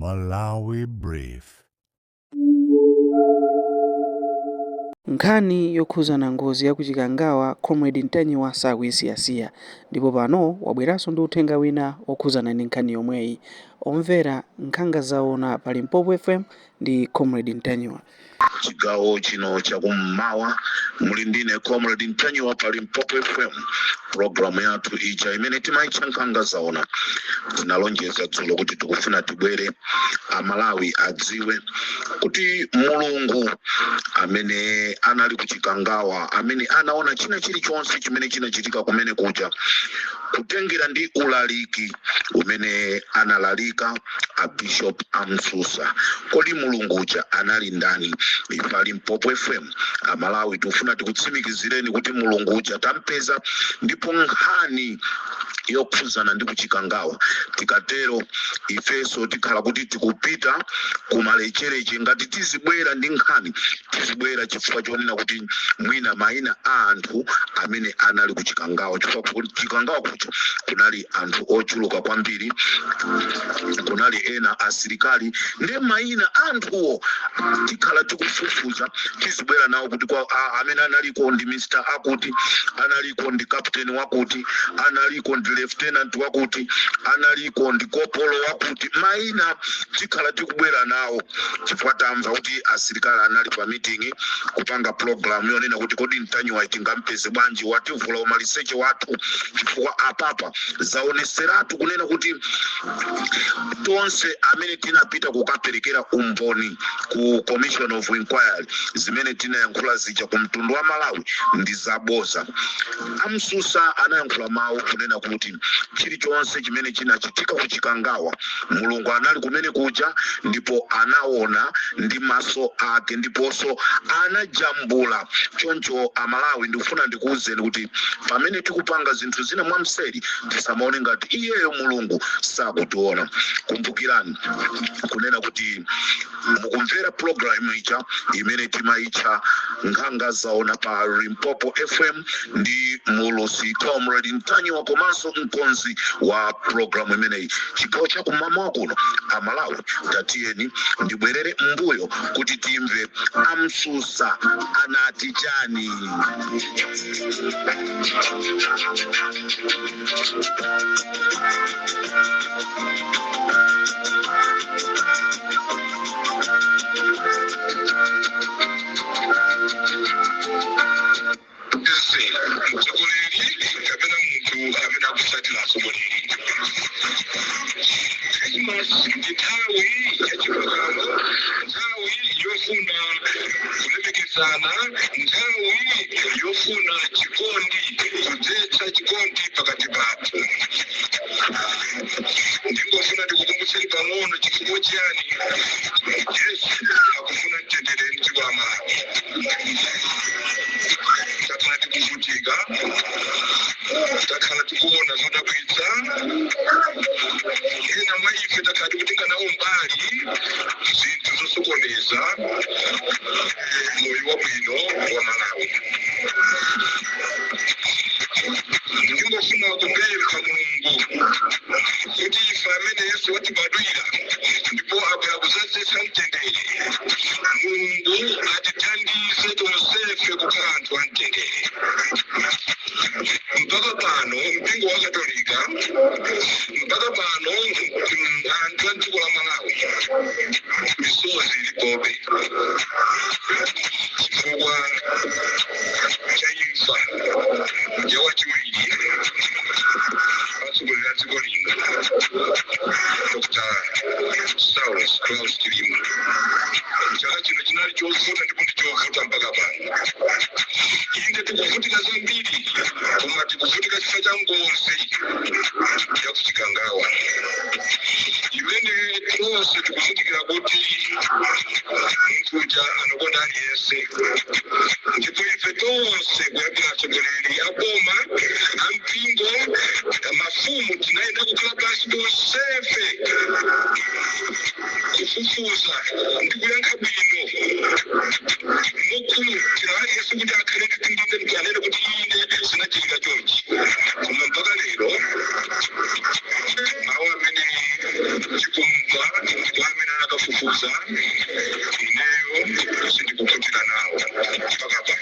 Malawi Brief. Nkhani yokhuza na ngozi yakuchikangawa Comrade Ntanyiwa sakuisiyasiya ndipo pano wabweranso ndi uthenga wina okhuzana ndi nkhani yomweyi. Omvera nkhanga zaona pa Limpopo FM ndi Comrade Ntanyiwa. Chigawo chino chakummawa muli ndine Comrade Ntanyiwa pa Limpopo FM. Programu yathu ija imene timaitcha nkhanga zaona tinalonjeza dzulo kuti tikufuna tibwere Amalawi adziwe kuti Mulungu amene anali kuchikangawa, amene anaona china chilichonse chimene chinachitika kumene kuja, kutengera ndi ulaliki umene analalika a Bishop Amsusa. Kodi Mulungu uja anali ndani? Ifa Limpopo FM Amalawi tufuna tikutsimikizireni kuti Mulungu uja tampeza, ndipo nkhani yokhuzana ndi kuchikangawa tikatero ifeso tikhala kuti tikupita kumalechereche. Ngati tizibwera ndi nkhani, tizibwera chifukwa chonena kuti mwina mayina a anthu amene anali kuchikangawa, chifukwa kuchikangawa kuja kunali anthu ochuluka kwambiri, kunali ena asilikali, ndi mayina anthuwo tikhala tikufufuza, tizibwera nawo kuti kwa amene analiko ndi Mr. akuti, analiko ndi captain wakuti, analiko ndi lieutenant wakuti, analiko ndi kopolo wakuti, mayina tikhala tikubwera nawo chifukwa tamva kuti asilikali anali pa meeting kupanga program yonena kuti kodi Ntanyiwa tingampeze bwanji, wativula umaliseche wathu, chifukwa apapa zaoneseratu kunena kuti tonse amene tinapita kukaperekera umboni ku Commission of Inquiry zimene tinayankhula zija ku mtundu wa Malawi ndi zaboza. Amsusa anayankhula mawu kunena kuti chilichonse chimene chinachitika kuchikangawa Mulungu anali kumene kuja, ndipo anaona ndi maso ake, ndiponso anajambula. Choncho Amalawi ndikufuna ndikuwuzeni kuti pamene tikupanga zinthu zina mwamseri tisamaone ngati iyeyo Mulungu sakutiona. Kumbukirani kunena kuti mukumvera program ija imene timaitcha nkhanga zaona pa Limpopo FM ndi mulusi Comrade Ntanyiwa komanso mkonzi wa programu imeneyi. Chigawo chakummawa kuno Amalawi tatiyeni ndibwerere mbuyo kuti timve Amsusa anati chani. Yofuna chikondi kudzetsa chikondi pakati pathu. Ndingofuna ndikukumbutseni pang'ono chifukwa chiyani Yesu akufuna mtendere mdziko Amalawi. Takhala tikuvutika, takhala tikuona zodabwitsa, ena mwa ife takhala tikutenga nawo mbali zinthu zosokoneza moyo wabwino wa Malawi. Ndingofuna kupempha Mulungu kuti ife amene Yesu watibadwira ndipo akuzadzisa mtendere, Mulungu atithandize tonsefe kukhala anthu amtendere. Mpaka pano mpingo wa Katolika, mpaka pano anthu a dziko la Malawi misozi ilipobe chifukwa cha imfa ya wachiwiri atsogoleri a dziko lino Dr. Saulus Klaus Chilima. Chaka chino chinali chovuta ndipo ndi chovuta mpaka pano. Inde tikuvutika zambiri, koma tikuvutika chifukwa cha ngozi ya kuchikangawa. Imene tonse tikuvutikira kuti munthu uja anakonda aliyense, ndipo ife tonse kuyambira atsogoleri a boma, ampingo, mafumu tinaenda kukhala pansi tonsefe kufufuza ndi kuyankha bwino mokhulupirira aliyense kuti akhale titindinde mkanene kuti ine zinachitika chonchi. Koma mpaka lero mawu amene tikumva ndipo amene kufuza ineyo sindikuputira nawo mpaka pa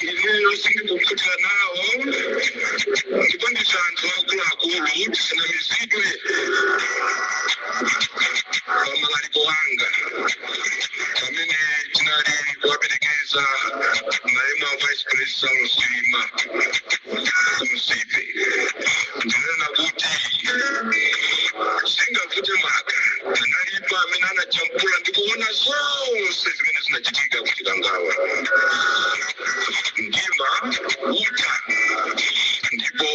ineyo sindikuputira nawo ndipandisa anthu akuluakulu tisina mizidwe pamaliko anga pamene tinali kuwaperekeza naima vice president Salima kumsipe ndinena kuti singavute maka analipo amene anachampula ndikuona zonse zimene zinachitika kuchikangawa ndima uta ndipo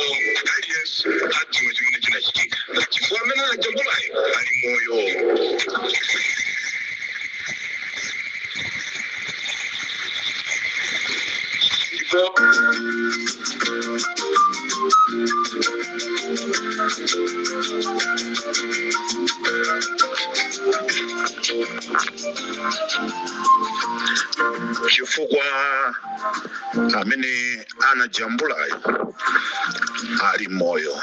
aliyense adziwe chimene chinachitika chifukwa amene anachampulayo ali moyo. chifukwa amene anajambulayo ali moyo.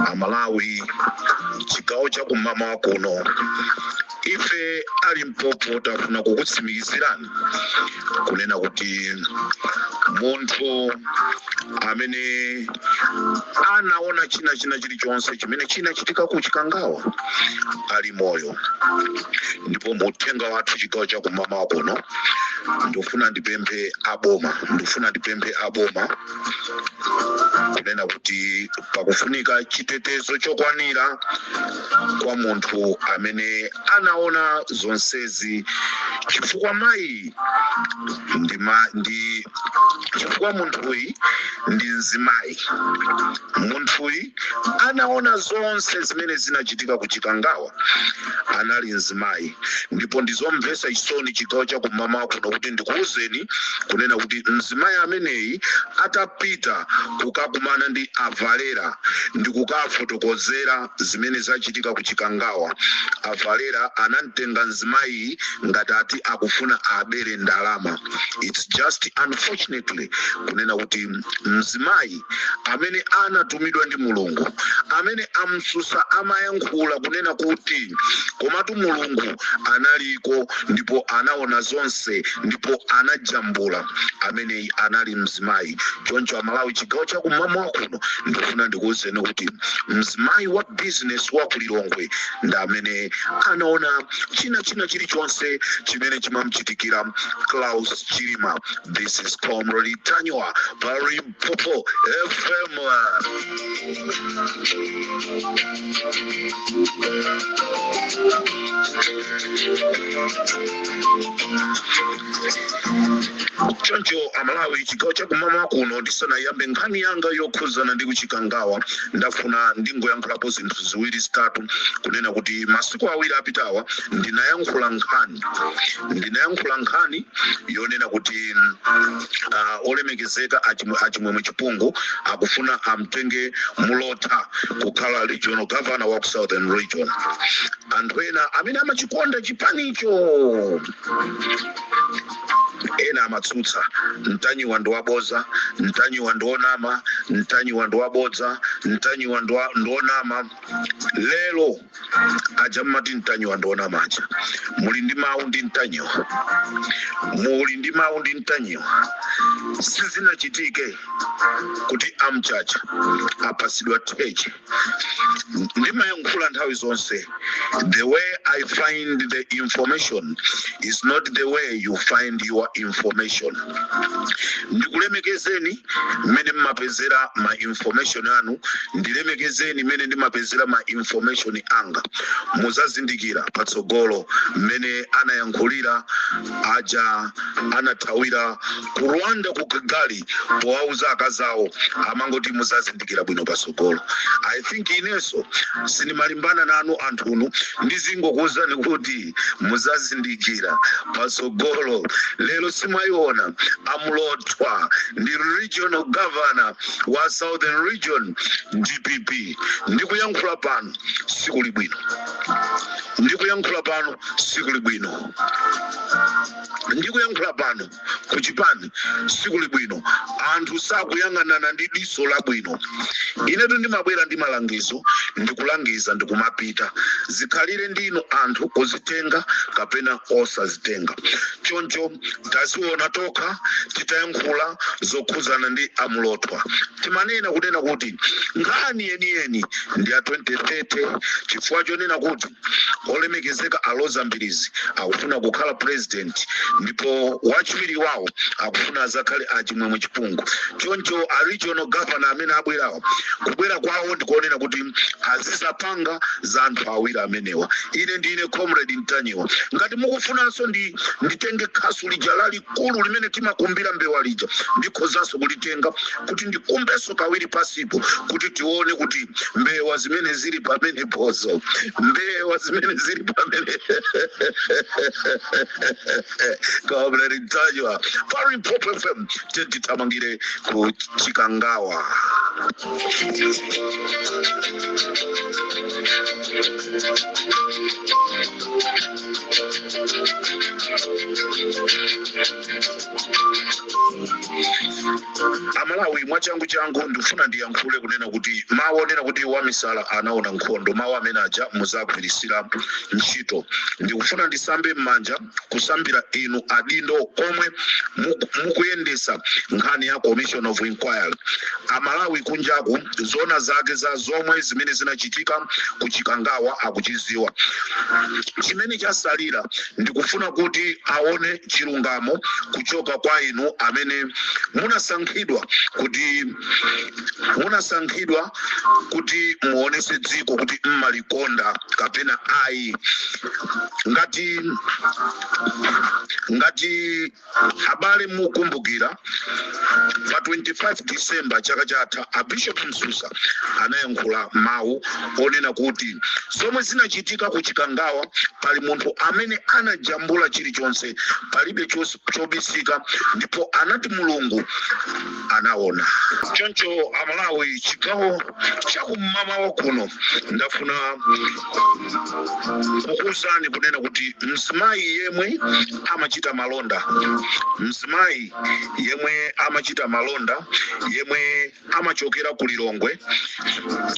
Amalawi chigawo chakummawa kuno ife ali Limpopo tafuna kukutsimikizirani kunena kuti munthu amene anaona china chilichonse chimene chinachitika kuchikangawa ali moyo. Ndipo muthenga wathu chigawo chakummawa kuno ndifuna ndipemphe aboma kunena kuti pakufunika chitetezo chokwanira kwa munthu amene anaona zonsezi, chifukwa mayi ndi chifukwa munthuyi ndi mzimayi. Munthuyi anaona zonse zimene zinachitika kuchikangawa anali mzimayi, ndipo ndizomvetsa chisoni chigawo chakummawa kuno kuti ndikuwuzeni kunena kuti mzimayi ameneyi atapita kukakumana ndi Avalera ndi kukafotokozera zimene zachitika kuchikangawa, Avalera anamtenga mzimayi ngati ati akufuna abere ndalama. It's just unfortunately kunena kuti mzimayi amene anatumidwa ndi Mulungu, amene amsusa amayankhula kunena kuti komatu Mulungu analiko ndipo anaona zonse ndipo anajambula, amene anali mzimayi. Choncho Amalawi chigawo chakummawa kuno ndifuna ndikuwuzeni kuti mzimayi wa business wa kulilongwe ndi amene anaona china chilichonse chimene chimamuchitikira Klaus Chilima. This is Comrade Tanywa Limpopo FM. Choncho Amalawi chigawo chakummawa kuno ndisanayambe nkhani yanga yokhuzana ndi kuchikangawa ndafuna ndingoyankhulapo zinthu ziwiri zitatu kunena kuti masiku awiri apitawa ndinayankhula nkhani yonena kuti olemekezeka achimwemwe Chipungu akufuna amtenge Mulota kukhala regional governor wa Southern Region. Anthu ena amene amachikonda chipanicho ena amatsutsa Mtanyiwa ndo waboza, Mtanyiwa ndo onama, Mtanyiwa ndo wabodza, Mtanyiwa ndo onama. Lelo ajamati Mtanyiwa ndo onama aja. Muli ndi mawu ndi Mtanyiwa. Sizinachitike kuti amchacha apasidwa teche. Ndimayankhula nthawi zonse, the way I find the information is not the way you find your information. Ndikulemekezeni mene mmapezera ma information anu, ndilemekezeni mene ndimapezera ma information anga. Muzazindikira patsogolo mene anayankhulira aja anathawira ku Rwanda ku Kigali powauza akazawo amangoti muzazindikira bwino patsogolo. I think ineso sinimalimbana nanu anthunu ndizingokuwuzani kuti muzazindikira patsogolo. Lero lero simaiona amulotwa ndi regional governor wa Southern Region DPP. Ndikuyankhula pano siku libwino. Ndikuyankhula pano siku libwino. Ndikuyankhula pano kuchipani siku libwino. Anthu sakuyang'anana ndi diso labwino. Inetu ndimabwera ndi malangizo, ndikulangiza ndikumapita. Zikhalire ndino anthu kuzitenga kapena osazitenga. Choncho taziona toka titayankhula zokhuzana ndi amulotwa. Timanena kunena kuti nkhani yeniyeni ndi ya 2030 chifukwa chonena kuti olemekezeka Aloza Mbilizi akufuna kukhala president ndipo wachiwiri wawo akufuna azakhale achimwemwe chipungu. Choncho a regional governor amene abwerawo kubwera kwawo ndikuonena kuti azizapanga za anthu awiri amenewa. Ine ndine Comrade Ntanyiwa. Ngati mukufunanso nditenge khasu lija lalikulu limene timakumbira mbewa lija ndikhozanso kulitenga kuti ndikumbenso kawiri pasipo kuti tione kuti mbewa zimene zili pamene pozo, mbewa zimene zili pamene Comrade Ntanyiwa Palimpopo FM titamangire ku Chikangawa. Amalawi mwachangu changu ndifuna ndiyankhule kunena kuti maonena kuti wamisala anaona nkhondo mawu amene aja muzagwirisira ntchito. Ndikufuna ndisambe m'manja kusambira inu adindo omwe mukuyendesa nkhani ya Commission of Inquiry. Amalawi kunjaku zona zake za zomwe zimene zinachitika ku Chikangawa akuchiziwa. Chimene chasalira ndikufuna kuti aone chilungamo kuchoka kwa inu amene munasankhidwa kuti muonese dziko kuti mmalikonda kapena ayi. Ngati habari mukumbukira pa 25 December chaka chatha a Bishop Msusa anayankhula mawu onena kuti zomwe zinachitika ku Chikangawa pali munthu amene anajambula chilichonse, palibe chobisika, ndipo anati Mulungu anaona. Choncho Amalawi chigawo chakummawa kuno ndafuna kukuuzani kunena kuti mzimayi yemwe amachita malonda, mzimayi yemwe amachita malonda, yemwe amachokera ku Lilongwe,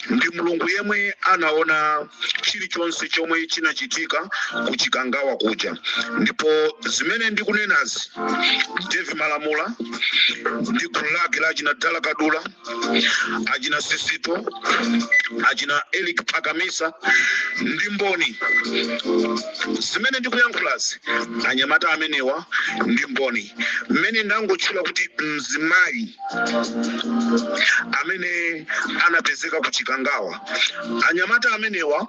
ndi Mulungu yemwe anaona chilichonse chomwe chinachitika ku Chikangawa kuja. Ndipo zimene ndikunenazi David Malamula ndi gulu lake la achina Dala Kadula, achina Sisito, achina Eric Pakamisa ndi mboni. Zimene ndikuyankhulazi anyamata amenewa ndi mboni. Mmene ndangotchula kuti mzimayi amene anapezeka ku Chikangawa, anyamata amenewa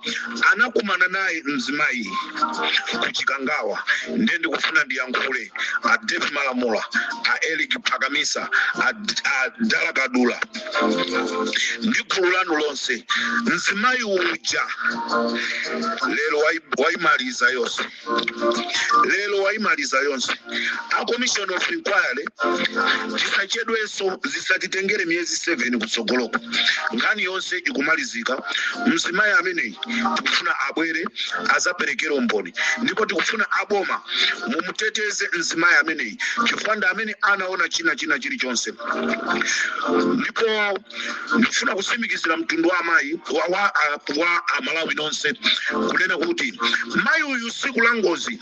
anakumana naye mzimayi ku Chikangawa. Ndiye ndikufuna ndiyankhule a David Malamula, a Eric Pakamisa, a Dala Kadula ndi gulu lanu lonse. Mzimayi uja lero waimaliza yonse, lero waimaliza yonse. A Commission of Inquiry zisachedweso, zisatitengere miyezi 7 kutsogoloko. Nkhani yonse ikumalizika. Mzimayi ameneyi tikufuna abwere azaperekera umboni, ndipo tikufuna aboma mumuteteze mzimayi ameneyi chifukwa amene anaona china chilichonse. Ndipo ndifuna kusimikizira mtundu wa amayi wa Amalawi nonse kunena kuti mayi uyu siku la ngozi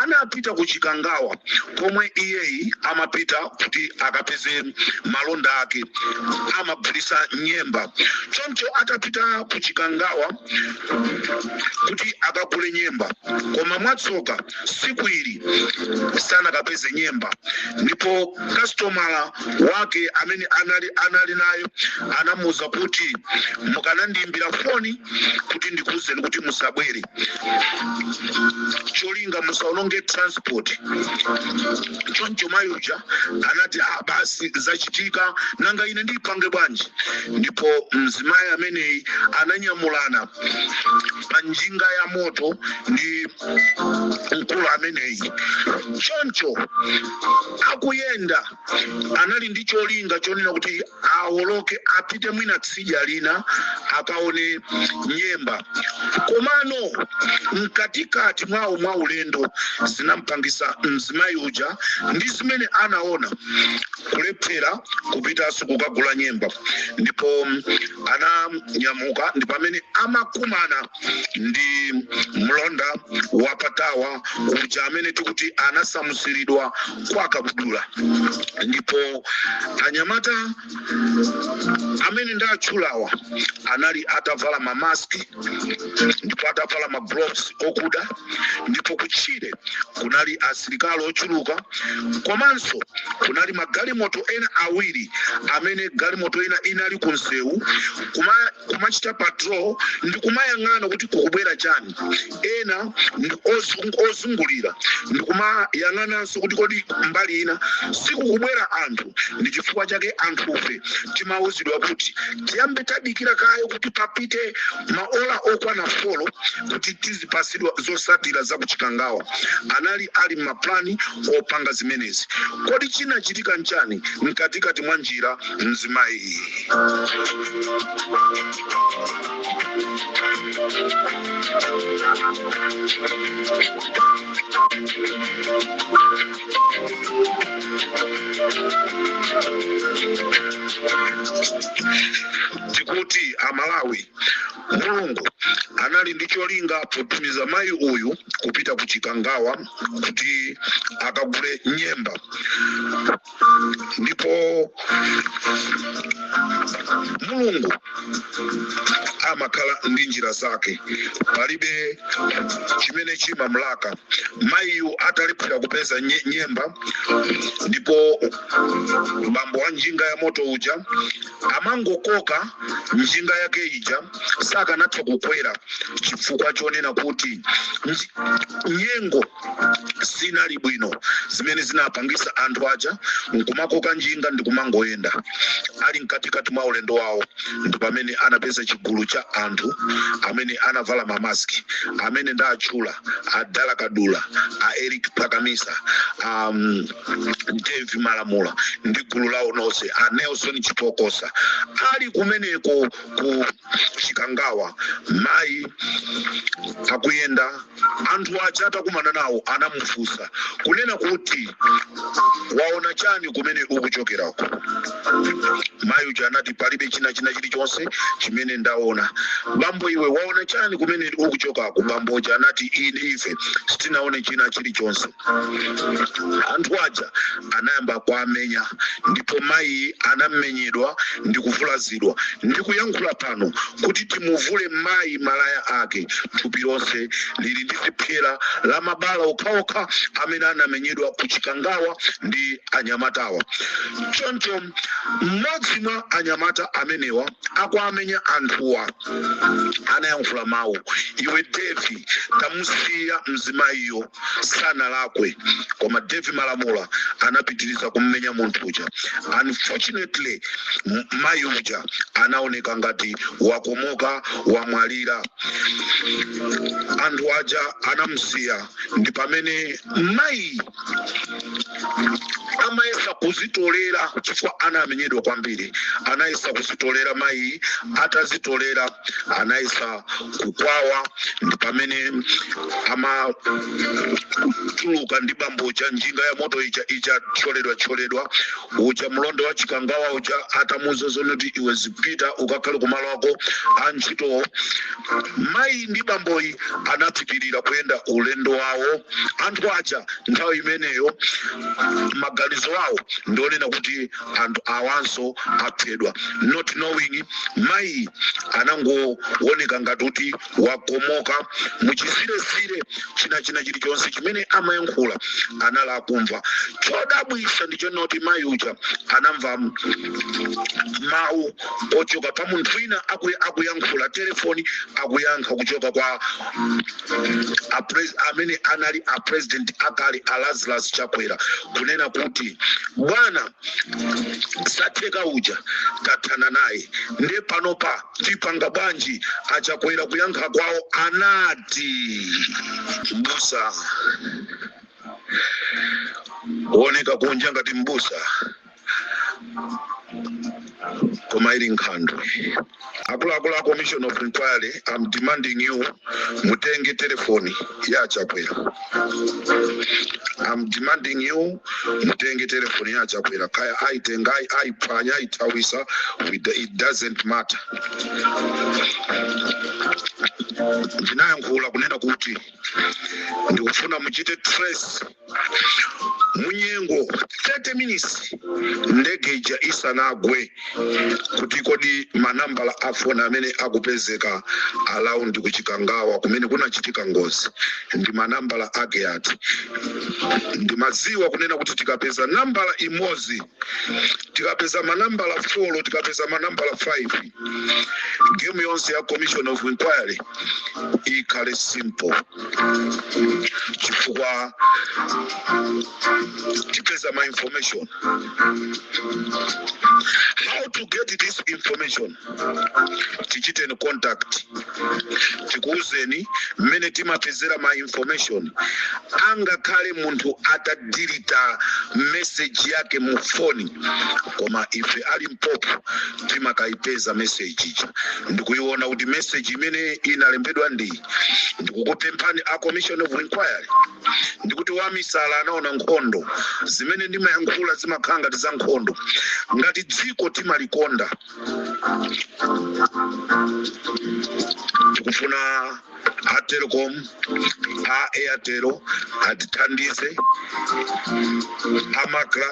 anapita ku Chikangawa komwe iyeyi amapita kuti akapeze malonda ake, amagulisa nyemba. Choncho atapita ku Chikangawa kuti akagule nyemba, koma mwatsoka siku ili sana kapeze nyemba, ndipo customer wake amene anali nayo anamuza kuti mukanandiimbira foni kuti ndikuuzeni kuti musabwere, cholinga musaononge transport. Choncho mayi uja anati basi zachitika, nanga ine ndipange bwanji? Ndipo mzimayi ameneyi ananyamulana pa njinga ya moto ndi mkulu ameneyi. Choncho akuyenda anali ndi cholinga chonena kuti awoloke apite mwina tsidya lina akaone nyemba. Komano mkatikati mwawo mwa ulendo zinampangisa mzimayi uja ndi zimene anaona kulephera kupitanso kukagula nyemba. Ndipo ananyamuka ndi pamene amakumana ndi mlonda wapatawa uja amene tikuti anasamusiridwa kwa kabudula. Ndipo anyamata amene ndatchulawa anali atavala mamaski, ndipo atavala magloves okuda, ndipo kutchire kunali asilikali ochuluka, komanso kunali magalimoto ena awiri amene galimoto ina inali kunsewu kumachita patrol ndi kumayang'ana kuti kukubwera chani. Ena ndi ozungulira ndi kumayang'ananso kuti kodi mbali ina sikukubwera anthu. Ndi chifukwa chake anthufe timauzidwa kuti tiyambe tadikira kaye kuti papite maola okwana 4 kuti tizipasidwa zosatira za kuchikangawa. Anali ali maplani opanga zimenezi. Kodi chinachitika nchani mkatikati mwa njira mzimayi? Tikuti Amalawi, Mulungu anali ndi cholinga potumiza mayi uyu kupita kuchikangawa kuti akagule nyemba. Ndipo Mulungu amakhala ndi njira zake, palibe chimene chimamulaka. Mayiyu atalephera kupeza nyemba, ndipo bambo wa njinga ya moto uja amangokoka njinga yake ija, sakanatha kukwera chifukwa chonena kuti nyengo sinali bwino zimene zinapangisa anthu aja nkumakoka njinga ndi kumangoyenda. Ali mkatikati mwa ulendo wawo ndi pamene anapeza chigulu cha anthu amene anavala mamaski, amene ndatchula Adala Kadula, Eric Pakamisa, Dave Malamula ndi gulu lawo nonse, Nelson Chipokosa. Ali kumeneko ku chikangawa, mayi akuyenda, anthu aja atakumana nawo anamufunsa kunena kuti waona chani kumene ukuchokerako. Mayi uja anati palibe china chilichonse chimene ndaona. Bambo iwe waona chani kumene ukuchokako? Bambo uja anati ife sitinaone china chilichonse. Anthu aja anayamba kuamenya, ndipo mayi anamenyedwa ndi kuvulazidwa. Ndi kuyankhula pano kuti timuvule mayi malaya ake, thupi lonse lili ndi zipyera la mabala okhaokha amene anamenyedwa kuchikangawa ndi anyamatawa. Choncho mmodzi mwa anyamata amenewa akuamenya anthuwa anayankhula mawu, iwe Devi tamusiya mzimayiyo sanalakwe. Koma Devi Malamula anapitiriza kummenya munthu uja. Unfortunately mayi uja anaoneka ngati wakomoka, wamwalira. Anthu aja anamusiya. Ndi pamene mayi amayesa kuzitolera chifukwa anamenyedwa kwambiri. Anayesa kuzitolera mayi, atazitolera anayesa kukwawa. Ndi pamene amatuluka ndi bambo uja njinga ya moto ija choledwa uja mlonda wa chikangawa uja atamuza zonoti iwe zipita ukakhale kumalo ako antchito. Mayi ndi bamboyi anapitirira kuyenda ulendo wawo. Anthu aja nthawi imeneyo maganizo awo ndionena kuti anthu awanso aphedwa, not knowing mayi anangooneka ngati kuti wakomoka muchisirezire china chilichonse chimene amayankhula anali akumva. Chodabwitsa ndichona kuti mayi uja anamva mawu ochoka pa munthu wina akuyankhula telefoni akuyankha kuchoka kwa amene anali a president akali a Lazarus Chakwera kunena kuti bwana Satheka uja tathana naye nde panopa tipanga bwanji Achakwera kuyankha kwawo anati mbusa oneka kunja ngati mbusa koma ili nkhandwe. Akuluakulu a Commission of Inquiry, I'm demanding you mutenge telefoni ya Chakwera. I'm demanding you mutenge telefoni ya Chakwera. Kaya aitenga aipanya aitawisa, it doesn't matter. Ndinayankhula kunena kuti ndikufuna muchite trace munyengo 30 minutes ndege ija isanagwe kuti kodi manambala afona amene akupezeka around kuchikangawa kumene kunachitika ngozi ndi manambala ake ati. Ndimaziwa kunena kuti tikapeza nambala imodzi, tikapeza manambala 4, tikapeza manambala 5, game yonse ya Commission of Inquiry ikhale simple chifukwa tipeza ma information. How to get this information? Tichite in contact. Tikuuzeni mmene timapezera ma information. Anga kale muntu atadirita message yake mu phone koma ife ali mpopo timakaipeza message ija. Ndikuiona kuti message imene inalembedwa ndi ndikukupemphani a Commission of Inquiry ndikuti wamisala anaona nkhondo zimene ndimayankhula zimakhanga za nkhondo ngati dziko timalikonda. Tikufuna a Telecom, a Airtel atithandize amakra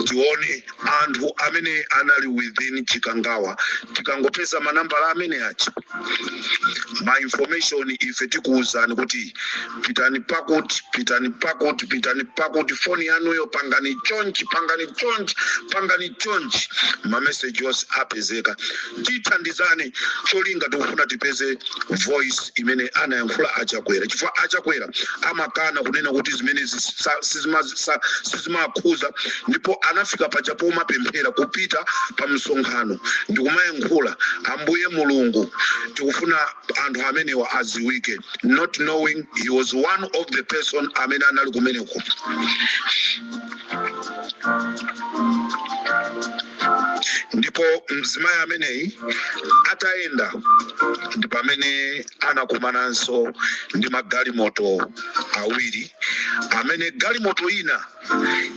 tione anthu amene anali within chikangawa tikangopeza manambala amene achi ma information ife tikuuzani kuti pitani pakuti phone yanuyo pangani chonchi ma message yonse apezeka. Tithandizane cholinga tikufuna tipeze voice imene anayankhula Achakwera chifukwa Achakwera amakana kunena kuti zimene sizimakhuza ndipo anafika pachapo mapemphera kupita pa msonkhano ndikumayankhula Ambuye Mulungu tikufuna anthu amenewa aziwike, not knowing he was one of the person amene anali kumeneko. Ndipo mzimayi ameneyi ataenda ndipo amene anakumananso ndi magalimoto awiri amene galimoto ina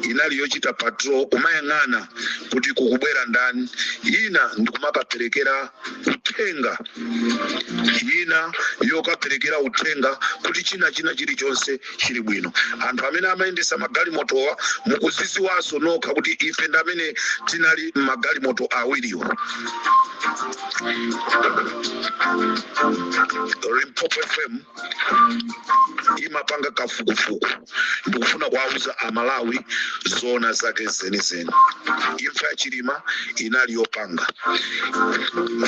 inali yochita patrol kumayang'ana kuti kukubwera ndani, ina ndikumapaperekera uthenga, ina yokaperekera uthenga kuti china chilichonse chili bwino. Anthu amene amayendesa magalimotowa mukuziziwaso nokha kuti ife ndi amene tinali magalimoto awiriwo. Limpopo FM imapanga kafukufuku ndikufuna kuwauza Amalawi zona zake zenizeni. Imfa ya Chilima inali yopanga.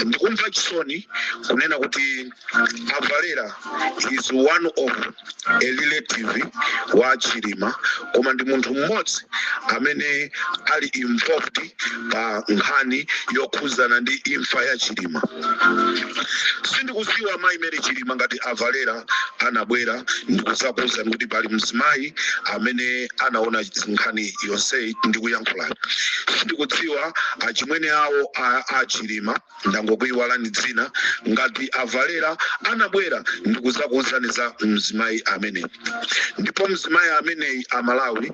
Ndikumva chisoni kunena kuti Avalera is one of a relative wa Chilima koma ndi munthu mmodzi amene ali involved pa nkhani yokhuzana ndi imfa ya Chilima. Sindikuziwa mayi Mary Chilima ngati Avalera anabwera ndikuzakuza kuti pali mzimayi amene anaona nkhani yonse ndikuyankhula. Sindikudziwa achimwene awo a Chilima ndangokuyiwalani dzina ngati Avalera anabwera ndikuzakuuzani za mzimayi amene. Ndipo mzimayi ameneyi Amalawi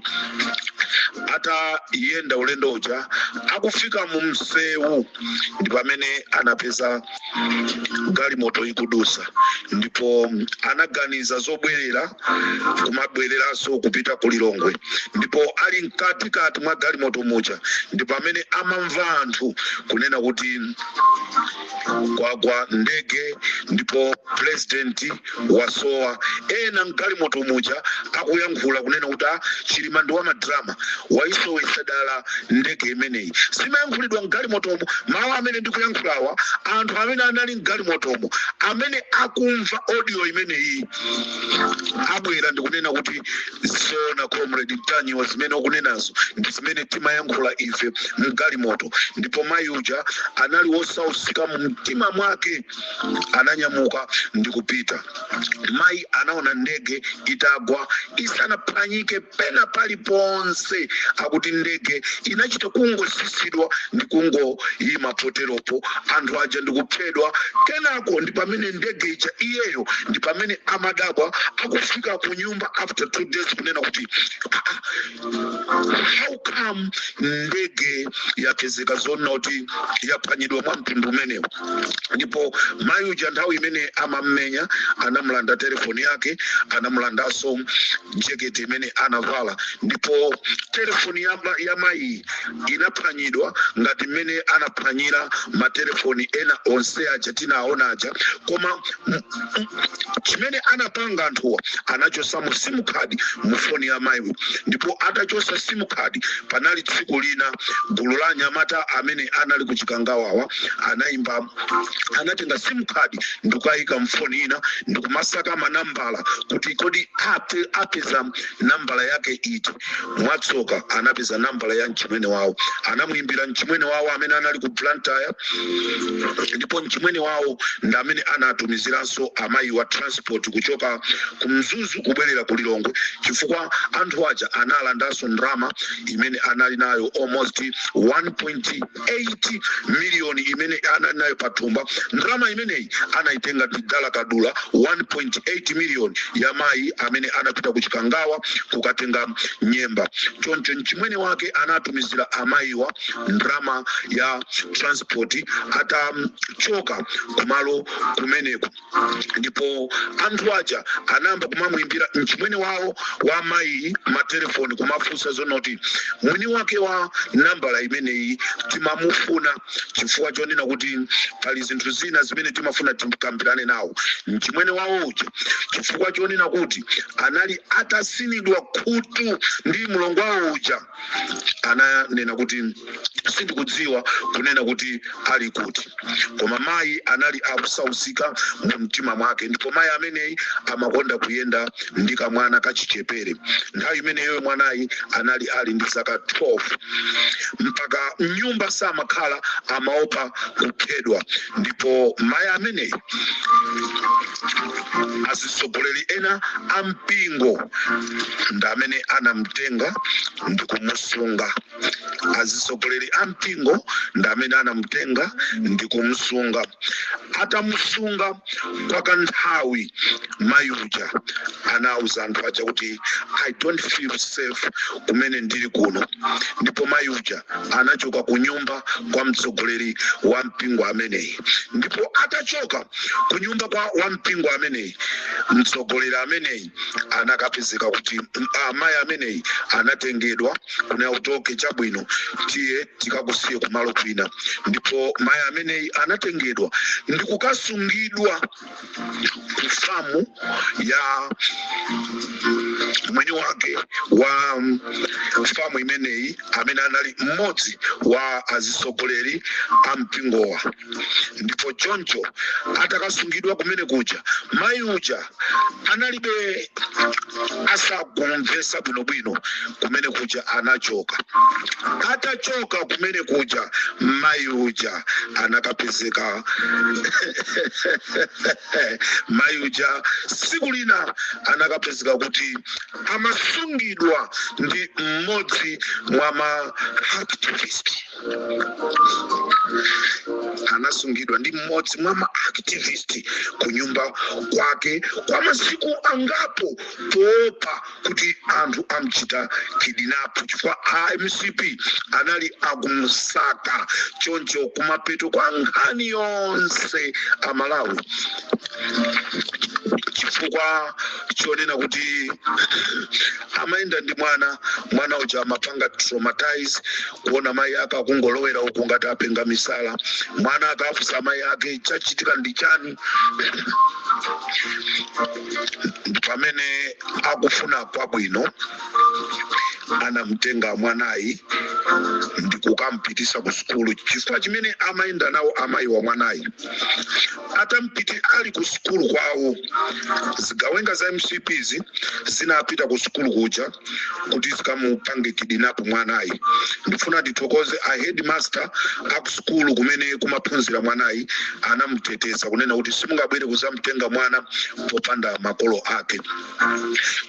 atayenda ulendo uja akufika mu msewu ndipo amene anapeza galimoto ikudusa ndipo anaganiza zobwerera kumabwereranso kupita ku Lilongwe ndipo ali mkatikati mwa galimoto muja ndipo amene amamva anthu kunena kuti kwagwa ndege ndipo president wasowa ena mgalimoto muja akuyankhula kunena kuti Chilima ndi wa madrama waisowesa dala ndege imeneyi simayankhulidwa mgalimotomo mawu amene ndikuyankhulawa anthu amene anali mgalimotomo amene akumva audio imeneyi abwera ndikunena kuti zona comrade Mtanyiwa zimene ukunenazo ndi zimene timayankhula ife mgalimoto ndipo mayi uja anali wosausika mu mtima mwake ananyamuka ndikupita. Mayi anaona ndege itagwa isanaphwanyike pena paliponse akuti ndege inachita kungosisidwa ndi kungoyima poteropo anthu aja ndikuphedwa kenako ndi pamene ndege ija iyeyo ndi pamene amadabwa akufika ku nyumba after 2 days kunena kuti how come ndege yapezeka zona kuti yaphwanyidwa mwa mtundu umenewu ndipo mayi uja nthawi imene amammenya anamulanda telefoni yake anamulandaso jacket imene anavala ndipo telefoni ya mayi inaphwanyidwa ngati mmene anaphwanyira matelefoni ena onse aja tinaona aja koma chimene anapanga anthuwa anachosa mu sim card mu foni ya mayi ndipo atachosa sim card panali tsiku lina gulu la anyamata amene anali kuchikangawawa anaimba anatenga sim card ndikuyika mfoni ina ndikumasaka manambala kuti kodi apeza nambala yake iti mwatsoka anapeza nambala ya mchimwene wawo anamuimbira mchimwene wawo amene anali ku Blantyre ndipo mchimwene wawo ndi amene anatumiziranso amayi wa transport kuchoka ku Mzuzu kubwerera ku Lilongwe chifukwa anthu aja analandanso ndrama imene anali nayo almost 1.8 million imene anali nayo pathumba ndrama imeneyi anaitenga dala kadula 1.8 million ya mayi amene anapita kuchikangawa kukatenga nyemba choncho mchimwene wake anatumizira amayiwa ndrama ya transport atachoka kumalo kumeneko ndipo anthu aja anamba kumamuimbira mchimwene wawo wa mayi matelefoni kumafunsa zonoti mwini wake wa nambala imeneyi timamufuna chifukwa chonena kuti pali zinthu zina zimene timafuna tikambirane nawo mchimwene wawo uja chifukwa chonena kuti anali atasinidwa khutu ndi mlongo wawo uja ananena kuti sindikudziwa kunena kuti ali kuti koma mayi anali akusausika mu mtima mwake ndipo mayi ameneyi amakonda kuyenda ndi kamwana kachichepere nthawi imeneyo mwanayi anali ali ndi zaka 12 mpaka nyumba samakhala amaopa kuphedwa ndipo mayi ameneyi azisogoleri ena ampingo ndi amene anamtenga ndi kumusunga azisogoleri ampingo ndi amene anamtenga ndi kumusunga atamusunga kwa kanthawi mayi uja anauza anthu aja kuti I don't feel safe kumene ndili kuno ndipo mayi uja anachoka ku nyumba kwa mtsogoleri wa mpingo ameneyi ndipo atachoka ku nyumba kwa wa mpingo ameneyi mtsogoleri ameneyi anakapezeka kuti mayi ameneyi anatengedwa kuna utoke chabwino tiye tikakusiye kumalo kwina ndipo mayi ameneyi anatengedwa ndi kukasungidwa ku famu ya mwini wake wa famu imeneyi amene anali mmodzi wa azisogoleri ampingowa ndipo choncho atakasungidwa kumene kuja mayi uja analibe asagumvesa bwinobwino kumene kuja anachoka atachoka kumene kuja mayi uja anakapezeka mayi uja siku lina anakapezeka kuti amasungidwa ndi mmodzi mwa ma activist anasungidwa ndi mmodzi mwa maactivist ku nyumba kwake kwa masiku angapo poopa kuti anthu amchita kidnap chifukwa MCP anali akumusaka choncho kumapeto kwa nkhani yonse amalawi chifukwa chonena kuti amaenda ndi mwana uja amapanga traumatize kuona mai ake akungolowera uku ngati apenga misala mwana akafusa mai ake chachitika ndi chani pamene akufuna kwabwino anamtenga mwanayi ndi kukampitisa ku sukulu chifukwa chimene amaenda nawo amayi wa mwanayi atampiti ali ku sukulu kwawo zigawenga za MCPs zinapita ku sukulu kuja kuti zikamupange kidnap mwanayi ndifuna ndithokoze a headmaster aku sukulu kumene kumaphunzira mwanayi anamuteteza kunena kuti simungabwere kuzamtenga mwana popanda makolo ake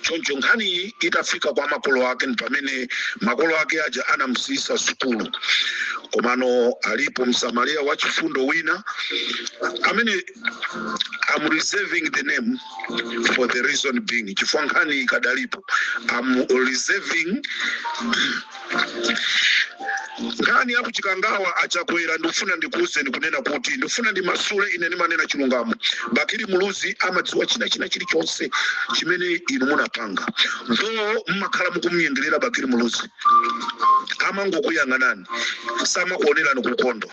choncho nkhani itafika kwa makolo ake pamene makolo ake aja anamusisa sukulu komano alipo msamaria wa chifundo wina amene I'm reserving the name for the reason being chifukwa nkhani ikadalipo I'm reserving nkhani yaku chikangawa achakwera ndifuna ndikuuzeni kunena kuti ndifuna ndi masule ine ndimanena chilungamo Bakiri Muluzi amadziwa china chilichonse chimene inu munapanga ndo mmakhala mukumyenderera Bakiri Muluzi amangokuyang'anani samakuonerani kukondo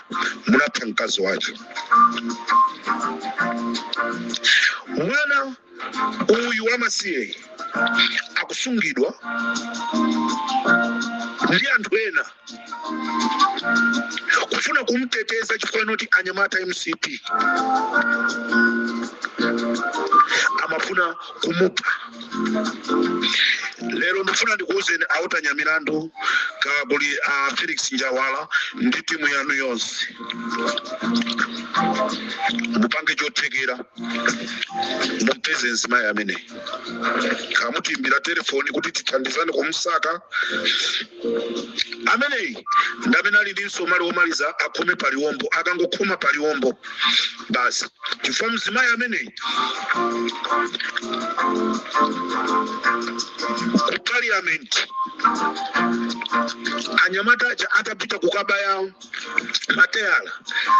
munapha mkazi wake mwana uyu wamasiye akusungidwa ndi anthu ena kufuna kumteteza chifukwa noti anyamata MCP amafuna kumupha lero ndifuna ndikuuzeni autanya milandu kaguli Felix Njawala ndi timu yanu yonse mupange chothekera mumpeze nzima amene kamutimbira telefoni kuti tithandizane kumusaka amene ndamene ali ndi nsomali womaliza akhome paliwombo akangokhoma paliwombo basi chifukwa mzimayi amene ku parliament anyamata aja atapita kukabaya mateyala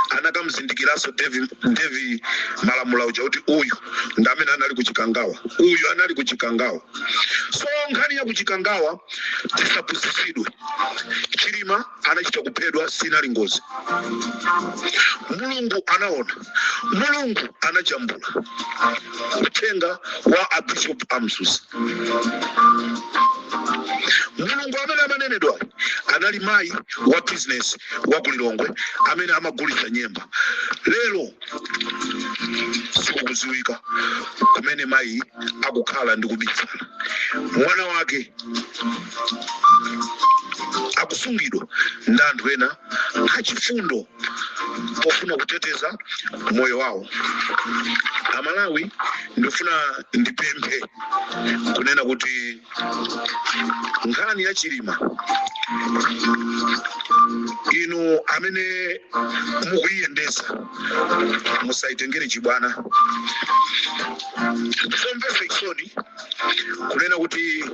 anakamzindikiranso Devi Malamula uja kuti uyu ndamene anali kuchikangawa so nkhani ya kuchikangawa tisapuzisidwe Chilima anachita kuphedwa sinali ngozi Mulungu anaona Mulungu anajambula uthenga wa Bishop Amsus Mulungu amene amanenedwa anali mai wa business wa kulilongwe amene amagulitsa nyemba lero sikukuziwika kumene mai akukhala ndi kubitsana mwana wake akusungidwa ndi anthu ena achifundo pofuna kuteteza moyo wawo amalawi ndifuna ndipemphe kunena kuti nkhani ya Chilima inu amene mukuyendesa musaitengere chibwana somvesa isoni kunena kuti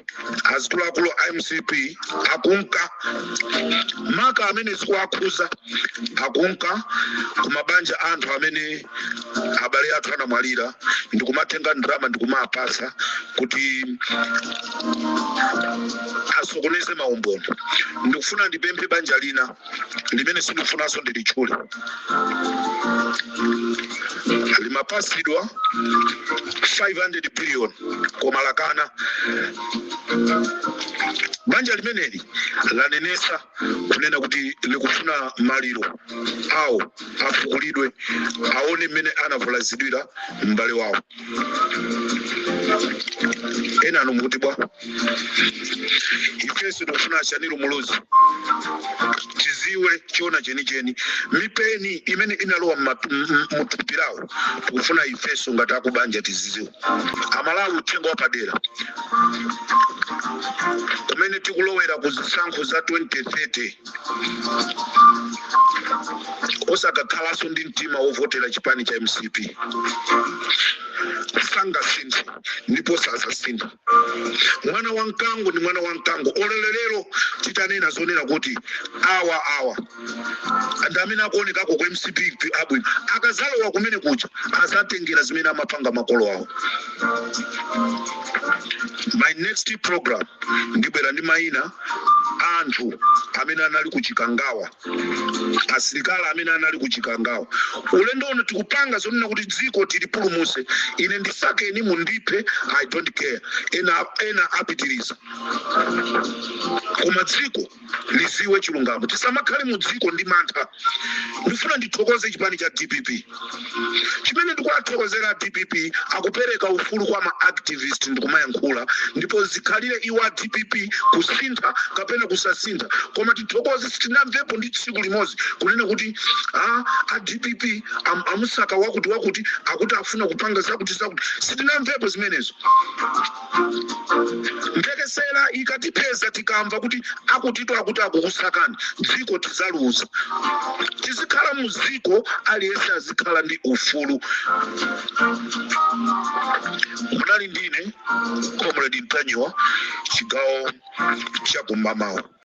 azikuluakulu MCP akunka maka amene zikuakhuza akunka kumabanja anthu amene abale athu anamwalira ndikumatenga ndrama ndikumapasa kuti asokoneze maumboni ndikufuna ndipemphe banja lina limene sindikufunanso ndilitchule limapasidwa 500 billion koma lakana banja limeneli lanenesa kunena kuti likufuna maliro awo afukulidwe aone mmene anavulazidwira m'bale wawo ena mukuti bwa ifeso tikufuna Chanilo Muluzi tiziwe chiona chenicheni mipeni imene inalowa mutupirawo tikufuna ifeso ngati akubanja tiziziwe amalawi uthenga wapadera kumene tikulowera ku zisankho za 2030 osakakhalanso ndi mtima wovotera chipani cha MCP sangasinthe ndipo sasasintha. Mwana wa mkango ndi mwana wa mkango. Olelero titanena zonena kuti awa and amene akuonekako ku MCP abwino akazalowa kumene kuja azatengera zimene amapanga makolo awo. My next program ndibwera ndi mayina anthu amene anali kuchikangawa, asilikali amene anali kuchikangawa. Ulendo ono tikupanga zonena kuti dziko tilipulumuse. Ine ndisakeni mundiphe, I don't care. Ena apitiriza. Koma dziko liziwe chilungamo. Tisamakhale mu dziko ndi mantha. Ndifuna ndithokoze chipani cha DPP. Chimene ndikuwathokozera DPP akupereka ufulu kwa ma activist ndikumayankhula ndipo zikhalire iwa DPP kusintha kapena kusasintha. Koma tithokoze sitinamvepo ndi tsiku limodzi kunena kuti a DPP amusaka wakuti akuti afuna kupanga zakuti sitinamvepo zimenezo. Mbekesera ikatipeza tikamva kuti akutito akuti akukusakani dziko tizaluza. Tizikhala mu dziko aliyense azikhala ndi ufulu. Munali ndine Comrade Ntanyiwa, chigawo cha Kumamawa.